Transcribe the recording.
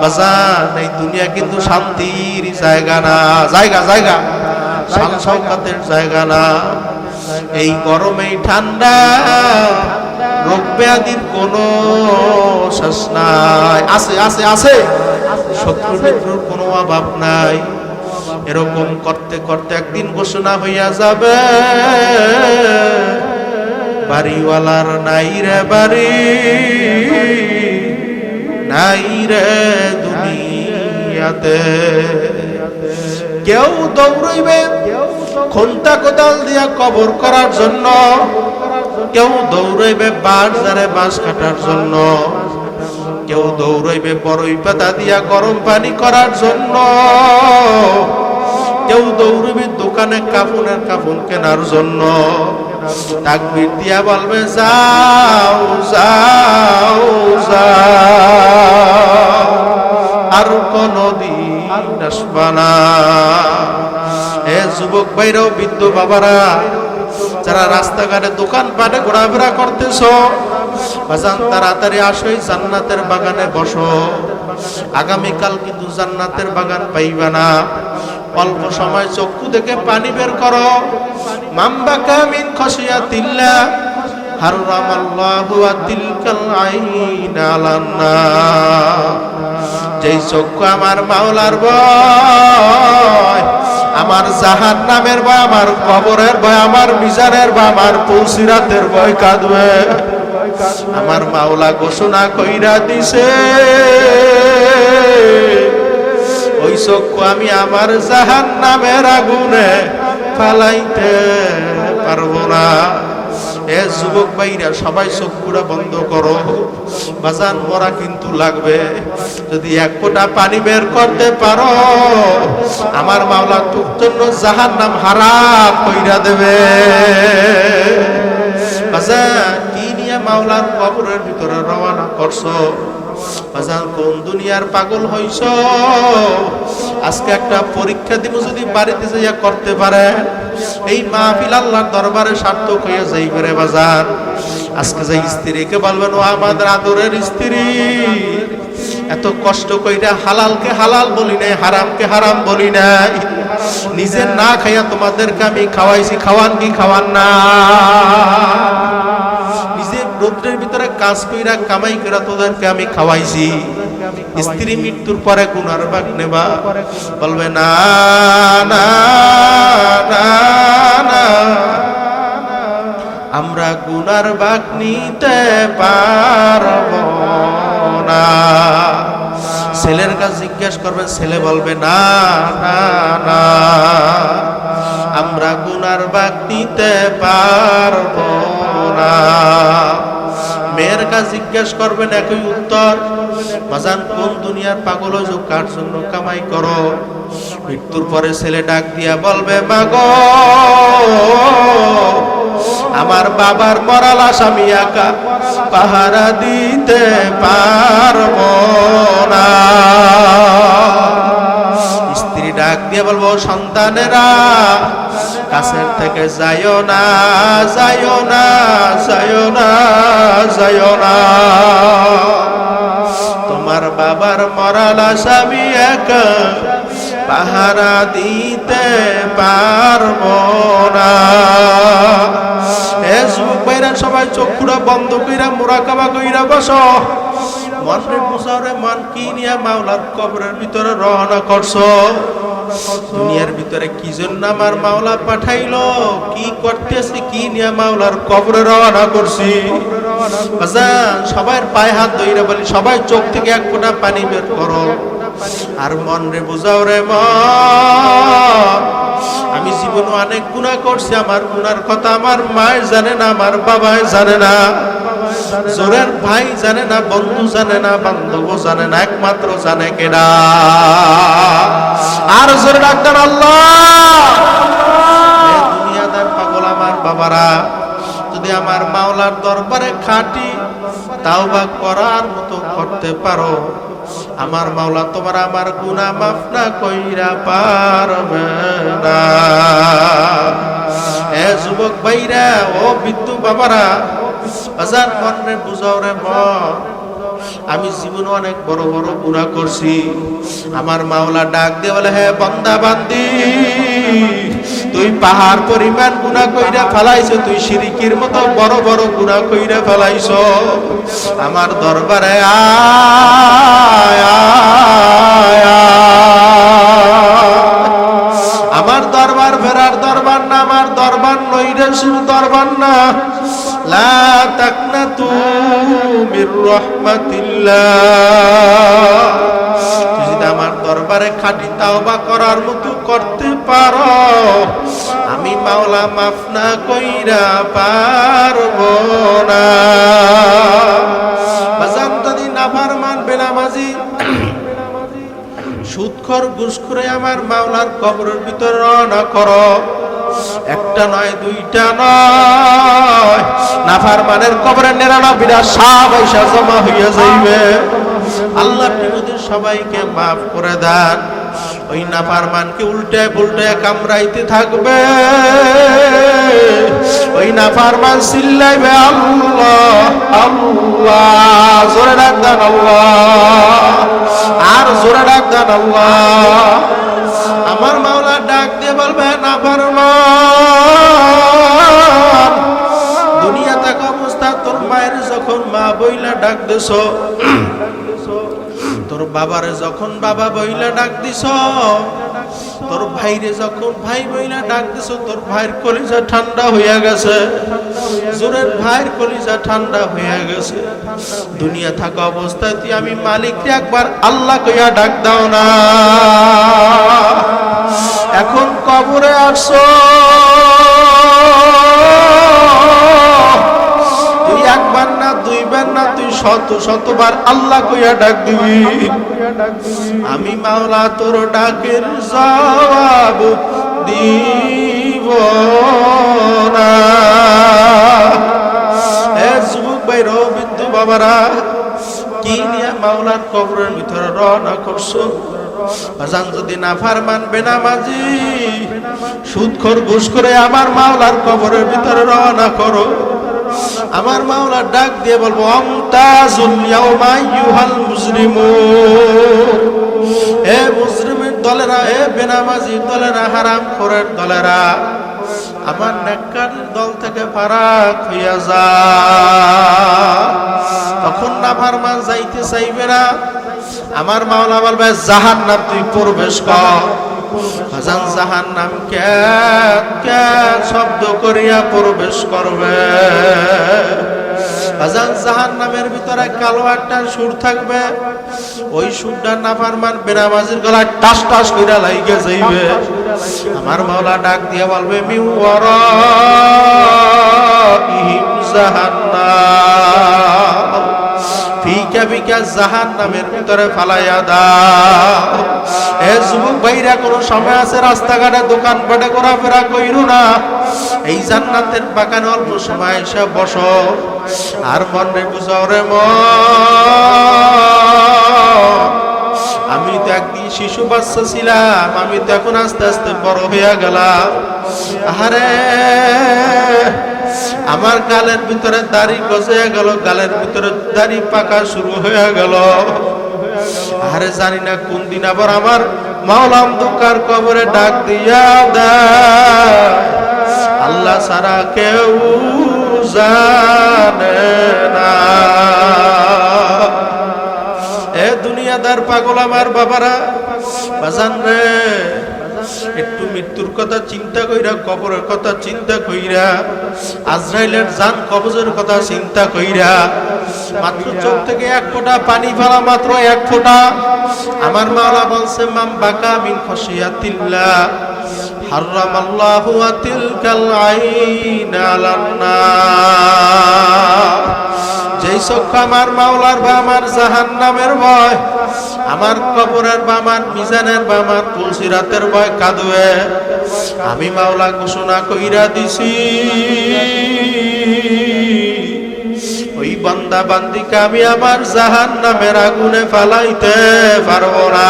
বাজান এই দুনিয়া কিন্তু শান্তির জায়গা না, জায়গা শান শওকতের জায়গা না। এই গরমে ঠান্ডা রোগ ব্যাধির কোনো শেষ নাই, আছে শত্রু মিত্রর কোনো অভাব নাই। এরকম করতে করতে একদিন ঘোষণা হইয়া যাবে, বাড়িওয়ালার নাই রে বাড়ি, নাই রে দুনিয়াতে। কেউ দৌড়ইবে খন্তা কোদাল দিয়া কবর করার জন্য, কেউ দৌড়ইবে বাঁশ ধারে বাঁশ কাটার জন্য, কেউ দৌড়ইবে বড়ই পাতা দিয়া গরম পানি করার জন্য, কেউ দৌড়ইবে দোকানে কাফনের কাফন কেনার জন্য। তাকবীর দিয়া বলবে যাও যাও যাও, আর কোনদিন আসবা না। এ যুবক ভাইরাও, বৃদ্ধ বাবারা, যারা রাস্তাঘাটে দোকান পাটে ঘোরাফেরা করতেছ, বাজান তাড়াতাড়ি আসো, জান্নাতের বাগানে বসো। আগামীকাল কিন্তু জান্নাতের বাগান পাইবা না। অল্প সময় চক্ষু থেকে পানি বের করো। মামবাকা মিন খশিয়াতিল্লাহ হারামাল্লাহু তিলকাল আইন আলান্নার। যেই চক্ষু আমার মাওলার ভয়, আমার জাহান্নামের ভয়, আমার কবরের ভয়, আমার মিজানের ভয়, আমার পুলসিরাতের ভয় কাঁদবে, আমার মাওলা ঘোষণা কইরা দিছে, ওই চক্ষু আমি আমার জাহান্নামের আগুনে ফালাইতে পারবো না। এ যুবক ভাইরা, সবাই চক্ষুটা বন্ধ করো। বাজান মরা কিন্তু লাগবে। যদি এক ফোঁটা পানি বের করতে পারো, আমার মাওলা তোর জন্য জাহান্নাম হারাম কইরা দেবে। বাজান কি নিয়ে মাওলার কবরের ভিতরে রওনা করছো? বাজান কোন দুনিয়ার পাগল হইছ? আজকে একটা পরীক্ষা দিব, যদি বাড়িতে যাইয়া করতে পারে, এই মাহফিল আল্লাহর দরবারে সার্থক হয়ে যাইবে রে বাজান। আজকে যে স্ত্রীকে বলবেন, ও আমাদের আদরের স্ত্রী, এত কষ্ট কইরা হালালকে হালাল বলি নাই, হারামকে হারাম বলি নাই, নিজে না খাইয়া তোমাদেরকে আমি খাওয়াইছি, খাওয়ান কি খাওয়ান না? নিজে রৌদ্রের ভিতরে কাজ কইরা কামাই কইরা তোদেরকে আমি খাওয়াইছি। স্ত্রী মৃত্যুর পরে গুনার ভাগ নেবা? বলবে না না না না, আমরা গুনার ভাগ নিতে পারব না। ছেলের কাছে জিজ্ঞেস করবেন, ছেলে বলবে না না না, আমরা গুনার ভাগ নিতে পারব না। মেয়ের কাছে জিজ্ঞেস করবেন, একই উত্তর। বাজান কোন দুনিয়ার পাগল হইছো, কার জন্য কামাই করো? মৃত্যুর পরে ছেলে ডাক দিয়া বলবে, মাগো আমার বাবার মরা লাশ আমি একা পাহারা দিতে পারবো না। স্ত্রী ডাক দিয়ে বলবো, সন্তানেরা কাছের থেকে যাইও না, যাইও না, যাইও না, যাইও না, তোমার বাবার মরা লাশ আমি একা পাহারা দিতে পারবো না। এ যুবক ভাইরা, সবাই চক্ষুরা বন্ধ কইরা মুরাকাবা কইরা বসো। মনে বুঝাও রে মন, কি নিয়া মাওলার কবরের ভিতরে রওনা করছো? দুনিয়ার ভিতরে কি জন্য আমার মাওলা পাঠাইলো, কি করতেছি, কি নিয়া মাওলার কবরে রওনা করছি? সবার পায়ে হাত ধইরা বলি, সবাই চোখ থেকে এক ফোঁটা পানি বের করো। আর মন রে বুঝাও রে মন, আমি জীবনে অনেক গুনাহ করছি, আমার গুনার কথা আমার মায় জানে না, আমার বাবাই জানে না, জোরের ভাই জানে না, বন্ধু জানে না, বান্ধব জানে না, একমাত্র জানে কেডা? আর জোরে ডাক্তার আল্লাহ। দুনিয়াদার পাগল আমার বাবারা, যদি আমার মাওলার দরবারে খাঁটি তাওবা করার মতো করতে পারো, আমার মাওলা তোমার আমার গুনাহ মাফ না কইরা পারবে না। এ যুবক ভাইরা, ও বৃদ্ধ বাবারা, আজান মনে বুঝাও রে মন, আমি জীবনে অনেক বড় বড় গুনাহ করছি। আমার মাওলা ডাক দিয়ে বলে, হে বান্দা বান্দি, তুই পাহাড় পরিমাণ গুনাহ কইরা ফেলাইছ, তুই শিরকির মতো বড় বড় গুনাহ কইরা ফেলাইছ। আমার দরবারে আয় আয় আমার দরবার ফেরার দরবার না, আমার দরবার নৈরাশির দরবার না। লা তাকনাতু মির রাহমাতিল্লাহ। তুই যদি আমার দরবারে খাঁটি তাওবা করার মতো করতে পারো, আমি মাওলা মাফ না কইরা পারবো না। বাজান যদি নাফরমান বেনামাজি সুদখোর ঘুষখোরে আমার মাওলার কবরের ভিতরে রওনা করো, একটা নয় দুইটা নয়, নাফরমানের কবরে 99টা সাপ এসে জমা হইয়া যাইবে। আল্লাহ তোমাদের সবাইকে মাফ করে দেন। ওই নাফরমানকে উল্টায় পুল্টায় কামড়াইতে থাকবে। ওই নাফরমান চিল্লাইবে আল্লাহ আল্লাহ, জোরে ডাক দেন আল্লাহ, আর জোরে ডাক দেন আল্লাহ। আমার মাওলা ডাক দিয়ে বলবে, নাফরমান, দুনিয়া থাকা অবস্থা তোর মায়ের যখন মা বইলা ডাক দিছ, তোর বাবারে যখন বাবা বইলা ডাক দিছ, তোর ভাইরে যখন ভাই বইলা ডাক দিছ, তোর ভাইয়ের কলিজা ঠান্ডা হইয়া গেছে। জোরের ভাইয়ের কলিজা ঠান্ডা হইয়া গেছে। দুনিয়া থাকা অবস্থায় তুই আমি মালিককে একবার আল্লাহ কইয়া ডাক দাও না। এখন কবরে আসছো, তুই একবার না দুইবার না, তুই শত শতবার আল্লাহ কইয়া ডাক দিবি। আমি মাওলা তোর ডাকের জবাব দিব না। এ যুবক ভাইরা, বৃদ্ধ বাবারা, কি নিয়ে মাওলার কবরের ভিতরে রওনা করছো? বাজান যদি নাফরমান বেনামাজি সুদখোর ঘুষ করে আমার মাওলার কবরের ভিতরে রওনা করো, আমার মাওলা ডাক দিয়ে বলবো, আমতাজুল ইয়াউমা আইয়ুহাল মুজরিমুন। এ মুজরিমের দলেরা, এ বেনামাজির দলেরা, হারামখোরের দলেরা, আমার নেককারের দল থেকে ফারাক হইয়া যা। তখন নাফরমান যাইতে চাইবে না। আমার মাওলা বলবে, জাহান্নাম তুই প্রবেশ কর। হাজান জাহান্নাম কে শব্দ করিয়া প্রবেশ করবে। হাজান জাহান্নামের ভিতরে কালো একটা সুর থাকবে। ওই সুরটা নাফরমান বেনামাজির গলায় টাস টাস কইরা লাইগা যাইবে। আমার মাওলা ডাক দিয়ে বলবে, মিন ওয়ারাইহিম জাহান্নাম, ফিকা ফিকা জাহান্নামের ভিতরে ফালাইয়া দাও। এ যুবক ভাইরা, কোনো সময় আছে রাস্তাঘাটে দোকানপাটে ঘোরাফেরা কইরো না। এই জান্নাতের বাগানে অল্প সময় এসে বসো, আর মনে বুঝাও রে আমি তো একদিন শিশু বাচ্চা ছিলাম, আমি তো এখন আস্তে আস্তে বড় হইয়া গেলাম। আরে আমার গালের ভিতরে দাড়ি গজে গেল, গালের ভিতরে দাড়ি পাকা শুরু হয়ে গেল। আরে জানি না কোন দিন আবার আমার মাওলা অন্ধকার কবরে ডাক দিয়া দেয়। আল্লাহ ছাড়া কেউ জানে না। এ দুনিয়াদার পাগল আমার বাবারা, বাজান রে, একটু মৃত্যুর কথা চিন্তা কইরা, কবরের কথা চিন্তা কইরা, আজরাইলের জান কবজের কথা চিন্তা কইরা, মাত্র চোখ থেকে এক ফোঁটা পানি ফেলা, মাত্র এক ফোঁটা। আমার মাওলা বলছে, মাম বাকা মিন খাশিয়াতিল্লাহ হারামাল্লাহু তিলকাল আইন আলান নার। যেই চক্ষু আমার মাওলার বা আমার জাহান্নামের ভয়, আমার কবরের বা আমার মিজানের বা আমার পুলসিরাতের ভয় কাঁদবে, আমি মাওলা ঘোষণা কইরা দিছি, ওই বান্দা বান্দিকে আমি আমার জাহান্নামের আগুনে ফালাইতে পারবো না।